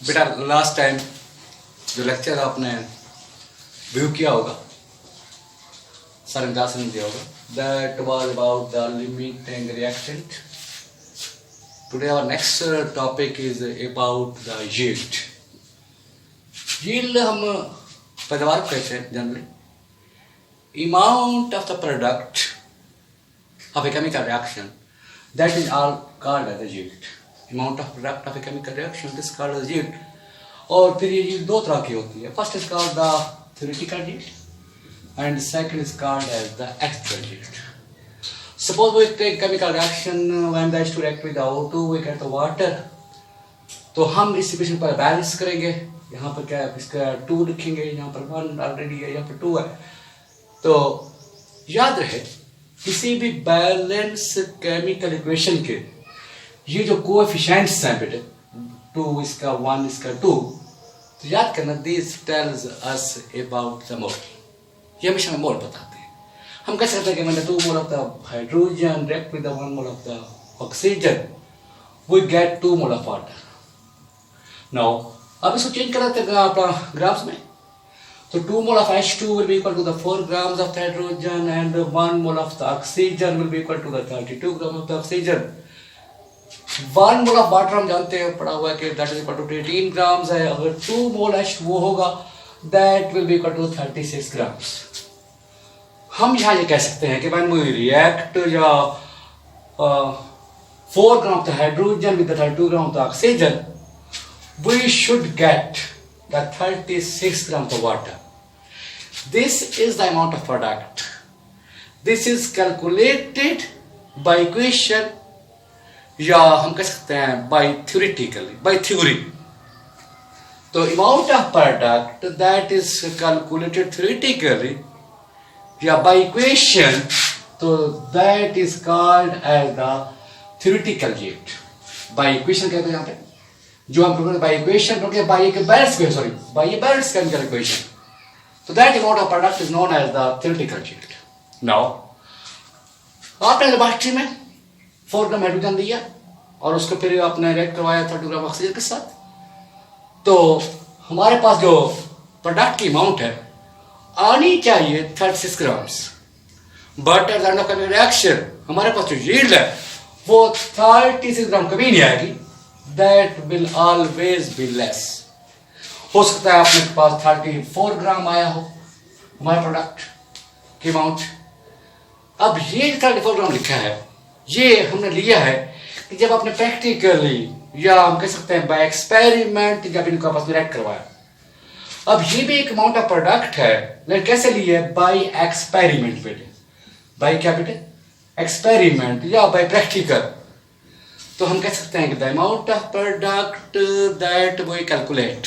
बेटा last time जो lecture आपने व्यू किया होगा, सर क्लास में दिया होगा, that was about the limiting reactant. Today our next topic is about the yield. Yield हम पैदावार को कहते हैं generally amount of the product of a chemical reaction, that is all called as the yield. Amount of product of a chemical reaction, this called as yield. और फिर ये yield दो तरह की होती है. First is called the theoretical yield and second is called as the actual yield. Suppose we take chemical reaction when the H2 react with the O2, we get the water. तो हम इस equation पर balance करेंगे. यहाँ पर क्या है, इसका 2 लिखेंगे, यहाँ पर 1 ऑलरेडी है, यहाँ पर 2 है. तो याद रहे किसी भी बैलेंस केमिकल इक्वेशन के ये जो कोएफिशिएंट्स हैं बेटे, 2 इसका 1 इसका 2, तो याद करना this tells us about the mole. ये हमेशा हमें मोल बताते हैं. हम कह सकते हैं कि मैंने 2 mole of the hydrogen react with the 1 mole of the oxygen, we get 2 mole of water. Now अब इसको चेंज कर देते हैं अपना ग्राफ्स में. तो 2 mole of H2 will be equal to the 4 grams of the hydrogen and 1 mole of the oxygen will be equal to the 32 grams of the oxygen. 1 mole of water हम जानते हैं, पढ़ा हुआ है कि that is equal to 18 grams है. अगर 2 mole H2O होगा that will be equal to 36 grams. हम यहाँ ये कह सकते हैं कि व्हेन वी रिएक्ट या 4 gram of the hydrogen with the 32 gram of the oxygen, we should get the 36 gram of water. This is the amount of product. This is calculated by equation, या हम कह सकते हैं by theoretically, by theory. तो amount of product that is calculated theoretically या by equation, तो that is called as the theoretical yield. By equation कहते हैं यहाँ पे जो हम bye equation by balance chemical equation, तो that amount of product is known as the theoretical yield. Now आपने लेबोरेटरी में 4 ग्राम हाइड्रोजन दिया और उसको फिर आपने रिएक्ट करवाया 32 ग्राम ऑक्सीजन के साथ. तो हमारे पास जो प्रोडक्ट की अमाउंट है आनी चाहिए 36 grams, but at the end of chemical reaction हमारे पास जो यील्ड है वो 36 ग्राम कभी नहीं आएगी. That will always be less. हो सकता है आपके पास 34 ग्राम आया हो हमारे प्रोडक्ट की अमाउंट. अब ये 34 ग्राम लिखा है, ये हमने लिया है कि जब आपने प्रैक्टिकली या हम कह सकते हैं बाय एक्सपेरिमेंट जब इनको आपस में रिएक्ट करवाया. अब ये भी एक अमाउंट ऑफ प्रोडक्ट है, लेकिन कैसे लिए? बाय एक्सपेरिमेंट बेटे. बाय क्या बेटे? एक्सपेरिमेंट या बाय प्रैक्टिकल. तो हम कह सकते हैं कि the amount of product that we calculate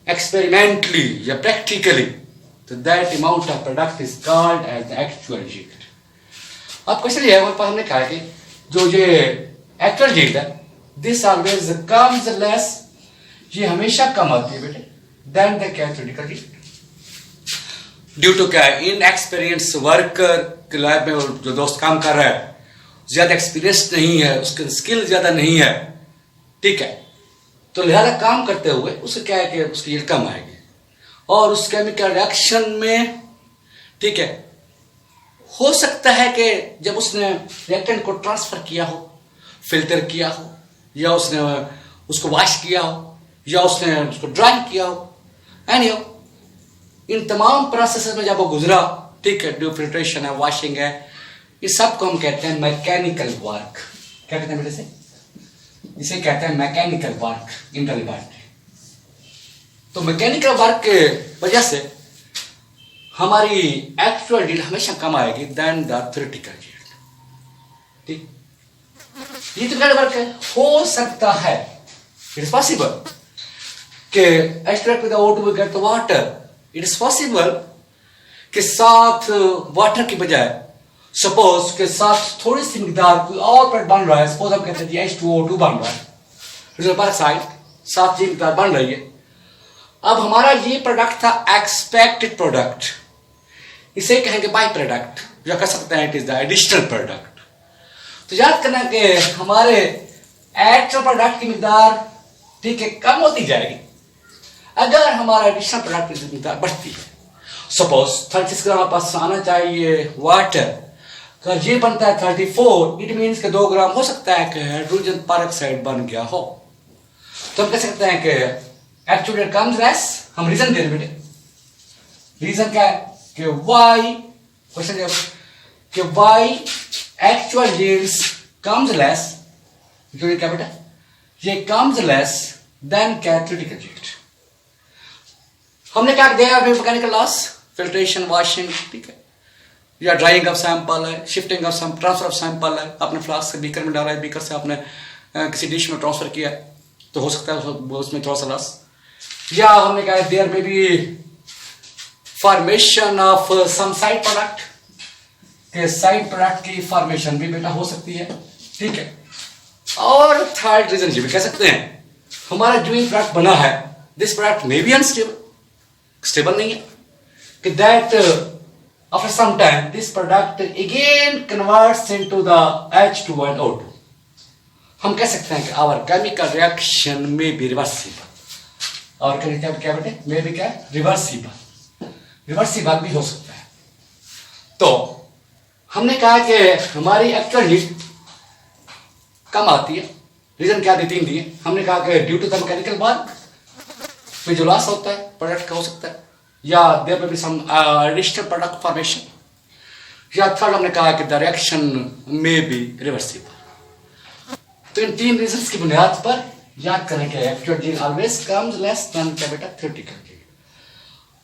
experimentally या प्रैक्टिकली, तो that amount of product is called as the actual yield. अब क्वेश्चन ये है, हमारे पास हमने कहा कि जो ये एक्चुअल यील्ड है दिस ऑलवेज कम्स लेस, ये हमेशा कम आती है बेटे than the theoretical yield. Due to क्या? इन एक्सपीरियंस वर्कर लैब में जो दोस्त काम कर रहा है ज्यादा एक्सपीरियंस नहीं है, उसके स्किल ज्यादा नहीं है, ठीक है, तो लिहाजा काम करते हुए उसे क्या है कि उसकी यील्ड कम आएगी. और उस केमिकल रिएक्शन में ठीक है हो सकता है कि जब उसने रिएक्टेंट को ट्रांसफर किया हो, फिल्टर किया हो, या उसने उसको वॉश किया हो, या उसने उसको ड्राई किया हो, एनीहाउ इन तमाम प्रोसेस में जब वो गुजरा, ठीक है, ड्यू फिल्ट्रेशन है, वॉशिंग है, इस सब को हम कहते हैं मैकेनिकल वर्क. क्या कहते हैं बेटे से? इसे कहते हैं mechanical work in the laboratory. तो मैकेनिकल वर्क के वजह से हमारी एक्चुअल यील्ड हमेशा कम आएगी देन द थ्योरेटिकल यील्ड. ठीक, ये तो वर्क है. हो सकता है, इट इज पॉसिबल कि extract with O2 we get the water. It is possible कि साथ वाटर की बजाय सपोज के साथ थोड़ी सी मिकदार कोई और प्रोडक्ट बन रहा है. सपोज हम कहते हैं H2O2 बन रहा है, पेरोक्साइड साथ ये मिकदार बन रही है. अब हमारा ये प्रोडक्ट था एक्सपेक्टेड प्रोडक्ट, इसे कहेंगे बाय प्रोडक्ट, या कह सकते हैं it is the additional product. तो याद करना कि हमारे एक्चुअल प्रोडक्ट की मिकदार ठीक है, कम होती जाएगी अगर हमारा एडिशनल प्रोडक्ट की मिकदार बढ़ती है। सपोज 36 ग्राम हमारे पास आना चाहिए वाटर, अगर ये बनता है 34, इट मीन्स के 2 ग्राम हो सकता है कि हाइड्रोजन पेरोक्साइड बन गया हो। तो हम कह सकते हैं कि एक्चुअली कम्स लेस। हम रीजन दे रहे बेटे, रीजन क्या है कि वाई, क्वेश्चन कि why actual yields comes less, क्या बेटा, ये कम्स लेस देन क्या थ्योरेटिकल यील्ड। हमने क्या दिया अभी, मैकेनिकल लॉस, फिल्ट्रेशन, वॉशिंग, ठीक है, या ड्राइंग ऑफ सैंपल है, shifting of transfer of sample है, आपने फ्लास्क से बीकर में डाला है, बीकर से आपने किसी डिश में ट्रांसफर किया है, तो हो सकता है उसमें थोड़ा सा लॉस। या हमने कहा देयर में भी formation of some side product, के साइड प्रोडक्ट की फॉर्मेशन भी बेटा हो सकती है, ठीक है। और थर्ड रीजन ये भी कह सकते हैं हमारा जो ये प्रोडक्ट बना है, this product may be unstable, stable नहीं है, कि that after some time this product again converts into the H2 and O2. हम कह सकते हैं कि our chemical reaction may be reversible, और क्या बेटे, may be क्या, रिवर्सिबल भी हो सकता है। तो हमने कहा कि हमारी एक्चुअल हीट कम आती है, रीजन क्या दी, 3 दिए। हमने कहा कि due to the mechanical work में जो लॉस होता है प्रोडक्ट का हो सकता है, या देयर में भी सम एडिशनल प्रोडक्ट फॉर्मेशन, या थर्ड हमने कहा कि द रिएक्शन में बी रिवर्सिबल। तो इन 3 रीजंस की बुनियाद पर याद करें कि actual yield always comes less then क्या बेटा, थ्योरेटिकल यील्ड।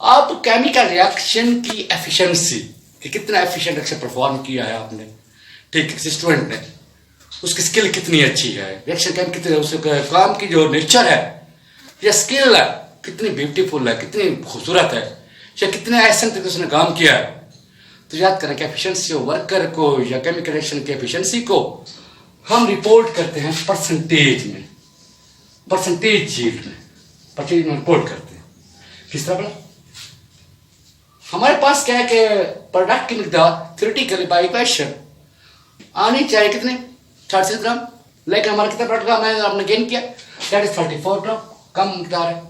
अब केमिकल रिएक्शन की एफिशिएंसी, कि कितना एफिशिएंट रिएक्शन परफॉर्म किया है आपने, ठीक, किसी स्टूडेंट ने, उसकी स्किल कितनी अच्छी है, रिएक्शन केम कितने, उसके काम की जो नेचर है या स्किल है कितनी ब्यूटीफुल है, कितनी खूबसूरत है, या कितने ऐसे तरीके उसने काम किया है। तो याद करें कि एफिशिएंसी वर्कर को या केमिकल रिएक्शन की एफिशिएंसी को हम रिपोर्ट करते हैं परसेंटेज में, परसेंटेज यील्ड में, परसेंटेज में रिपोर्ट करते हैं। किस तरह बड़ा, हमारे पास क्या है कि प्रोडक्ट की मिकदार थ्योरेटिकली बाय इक्वेशन आनी चाहिए कितने, 36 ग्राम, लेकिन हमारा कितना प्रोडक्ट का हमने गेन किया, दैट इज 34 ग्राम, कम मिकदार है।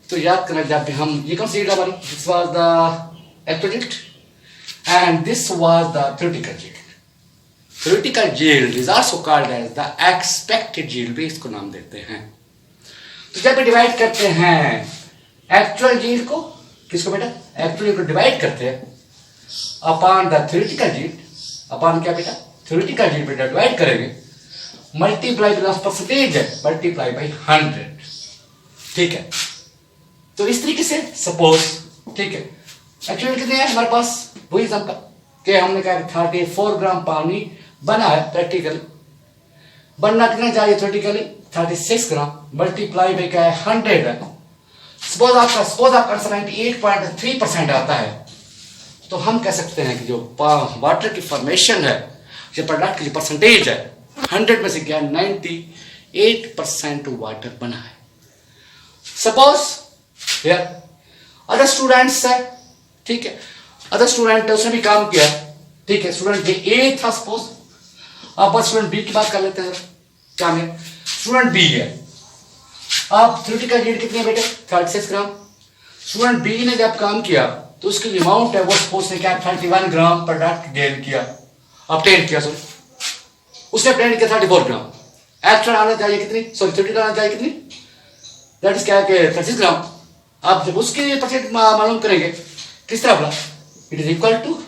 तो याद करना, जब भी हम ये कौन सी यील्ड हमारी, this was the actual yield and this was the theoretical yield. Theoretical yield is also called as the expected yield, भी इसको नाम देते हैं। तो जब भी डिवाइड करते हैं एक्चुअल यील्ड को, किसको बेटा, एक्चुअल यील्ड को डिवाइड करते हैं upon the theoretical yield, upon क्या बेटा, थ्योरेटिकल यील्ड बेटा डिवाइड करेंगे, मल्टीप्लाई प्लस परसेंटेज है, मल्टीप्लाई बाई 100, ठीक है। तो इस तरीके से सपोज, ठीक है, एक्चुअली कितने हैं हमारे पास, वही एग्जांपल कि हमने कहा 34 ग्राम पानी बना है, प्रैक्टिकली बनना कितना चाहिए, थ्योरेटिकली 36 ग्राम, मल्टीप्लाई बाई क्या है, 100 है। सपोज आपका आंसर 98.3% आता है, तो हम कह सकते हैं कि जो वाटर की फॉर्मेशन है, जो प्रोडक्ट की जो परसेंटेज है, 100 में से क्या 98% वाटर बना है। सपोज अदर स्टूडेंट्स है, ठीक है, अदर स्टूडेंट उसने भी काम किया, ठीक है, स्टूडेंट ए था सपोज, अब बस स्टूडेंट बी की बात कर लेते हैं, क्या है, स्टूडेंट बी है, अब थ्योरेटिकल यील्ड कितनी है बेटे, 36 ग्राम। स्टूडेंट बी ने जब काम किया तो उसकी जो अमाउंट है वो सपोज ने क्या 31 ग्राम प्रोडक्ट गेन किया, ऑब्टेन किया, सॉरी उसने ऑब्टेन किया 34 ग्राम, एक्चुअल आना चाहिए कितनी, सॉरी थ्योरेटिकल आना चाहिए कितनी, दैट इज क्या है 36 ग्राम। आप जब उसके परसेंट मालूम करेंगे किस तरह बोला, it is equal to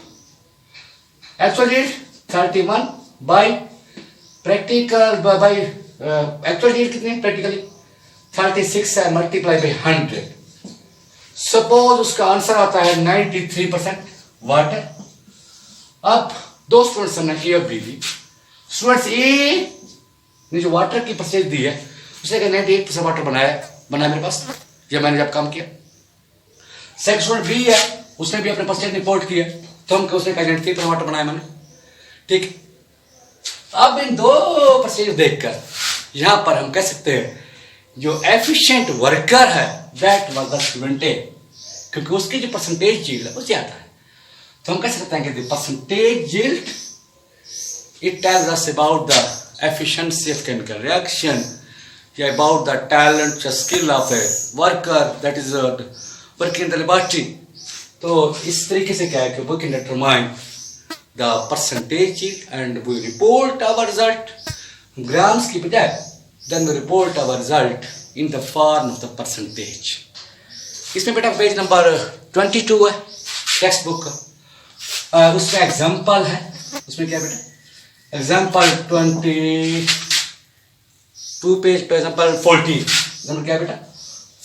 actual yield 31 by practical by actual yield कितनी है, प्रैक्टिकली 36 है, मल्टीप्लाई बाई 100। सपोज उसका आंसर आता है 93% वाटर। अब 2 स्टूडेंट्स ने ए और बी दी, स्टूडेंट्स ए ने जो वाटर की परसेंटेज दी है उसने 98% वाटर बनाया मेरे पास, या मैंने जब काम किया। सेकंड स्टूडेंट बी है, उसने भी अपने परसेंटेज रिपोर्ट किया, तो हम उसने 93% वाटर बनाया मैंने, ठीक। अब इन 2 परसेंटेज देखकर यहां पर हम कह सकते हैं जो एफिशिएंट वर्कर है दैट वाज द स्टूडेंट ए, क्योंकि उसकी जो परसेंटेज यील्ड है वो ज्यादा है। तो हम कह सकते हैं कि the percentage yield it tells us about the efficiency of chemical reaction या अबाउट द टैलेंट या skill of a worker that is working in the laboratory. तो इस तरीके से क्या है कि we can determine the percentage and we report our result grams की बजाय, then we report our result in the form of the percentage. इसमें बेटा पेज नंबर 22 है टेक्स्ट बुक का, उसमें एग्जाम्पल है, उसमें क्या बेटा एग्जाम्पल 22 पेज पे एग्जाम्पल 14 नंबर क्या बेटा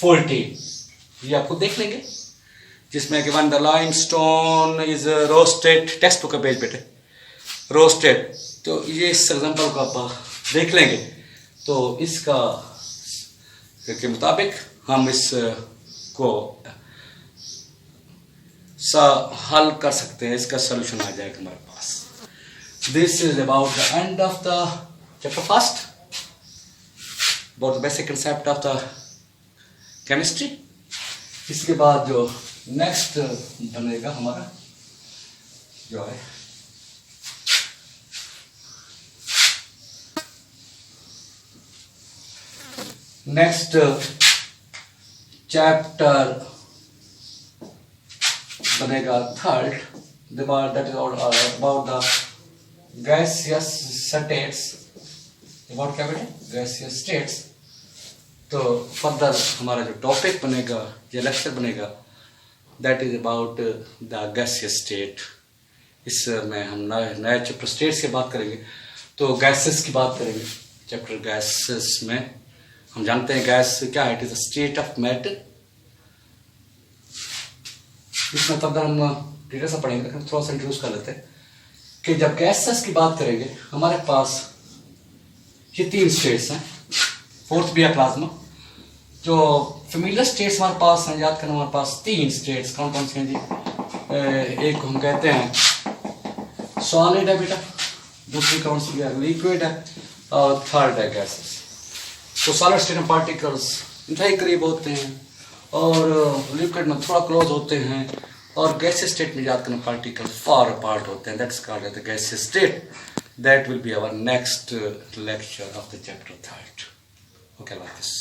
14 ये आपको देख लेंगे, जिसमें कि one the limestone is roasted, text book का पेज बेटे रोस्टेड। तो ये इस एग्जाम्पल को आप देख लेंगे, तो इसका के मुताबिक हम इसको हल कर सकते हैं, इसका सोल्यूशन आ जाएगा हमारे पास। This is about the end of the chapter first, about the basic concept of the chemistry. इसके बाद जो नेक्स्ट बनेगा हमारा जो है नेक्स्ट चैप्टर बनेगा third, that is about the gaseous states, about क्या बेटे गैसियस स्टेट्स। तो फर्दर हमारा जो टॉपिक बनेगा, जो लेक्चर बनेगा, that is about the gaseous state. इसमें हम नए चैप्टर स्टेट्स की बात करेंगे, तो गैसेस की बात करेंगे। चैप्टर गैसेस में हम जानते हैं गैस क्या है, it is a state of matter. इसमें तब हम डिटेल से पढ़ेंगे, लेकिन थोड़ा सा इंट्रोड्यूस कर लेते हैं कि जब गैसेस की बात करेंगे हमारे पास ये 3 स्टेट्स हैं, फोर्थ भी है प्लाज्मा। जो फेमिलियर स्टेट्स हमारे पास हैं, याद करना हमारे पास 3 स्टेट्स कौन कौन से हैं जी। एक हम कहते हैं सॉलिड है बेटा, दूसरी कौन सी है लिक्विड है, और थर्ड है गैसेस। तो सॉलिड स्टेट में पार्टिकल्स इंतहाई करीब होते हैं और लिक्विड में थोड़ा क्लोज होते हैं, और गैसियस स्टेट में याद करना पार्टिकल फार अपार्ट होते हैं, that's called the gaseous state. That will be our next lecture of the chapter 3rd। Okay, like this.